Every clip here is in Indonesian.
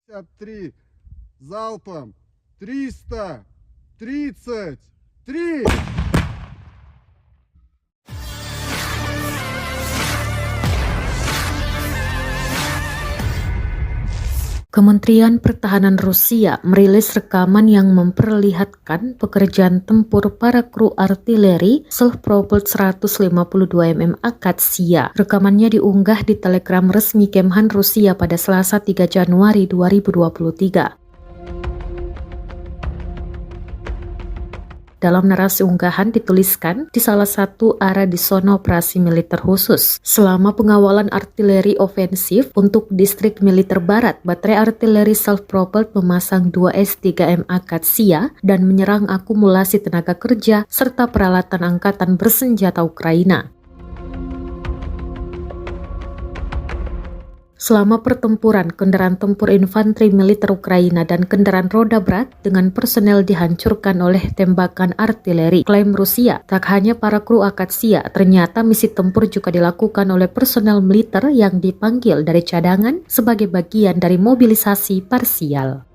53 залпом 333. Kementerian Pertahanan Rusia merilis rekaman yang memperlihatkan pekerjaan tempur para kru artileri self-propelled 152 mm Akatsiya. Rekamannya diunggah di Telegram resmi Kemhan Rusia pada Selasa 3 Januari 2023. Dalam narasi unggahan dituliskan di salah satu area di zona operasi militer khusus. Selama pengawalan artileri ofensif untuk distrik militer barat, baterai artileri self-propelled memasang 2 S-3M Akatsiya dan menyerang akumulasi tenaga kerja serta peralatan angkatan bersenjata Ukraina. Selama pertempuran, kendaraan tempur infanteri militer Ukraina dan kendaraan roda berat dengan personel dihancurkan oleh tembakan artileri. Klaim Rusia, tak hanya para kru Akatsiya, ternyata misi tempur juga dilakukan oleh personel militer yang dipanggil dari cadangan sebagai bagian dari mobilisasi parsial.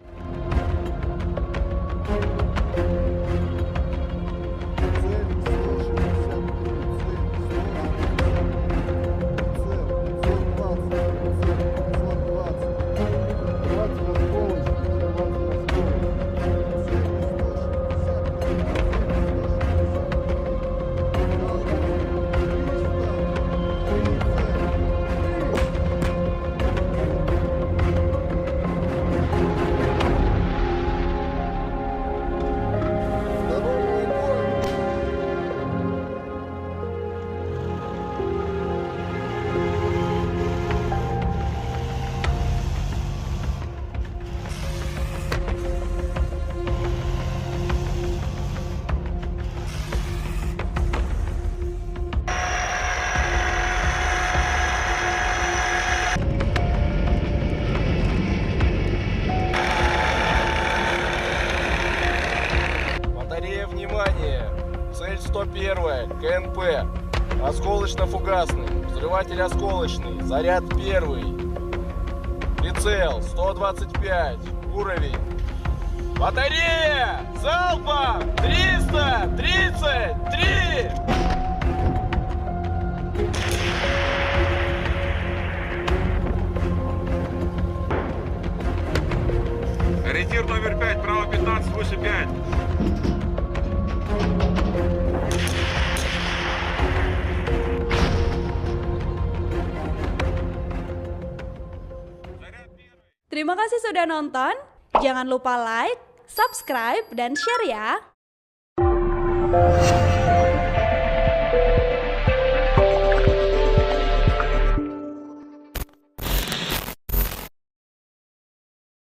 Внимание! Цель 101, КНП. Осколочно-фугасный. Взрыватель осколочный. Заряд 1. Прицел 125. Уровень. Батарея! Залпом 333! Ориентир номер 5, право 15, выше 5. Terima kasih sudah nonton. Jangan lupa like, subscribe, dan share ya.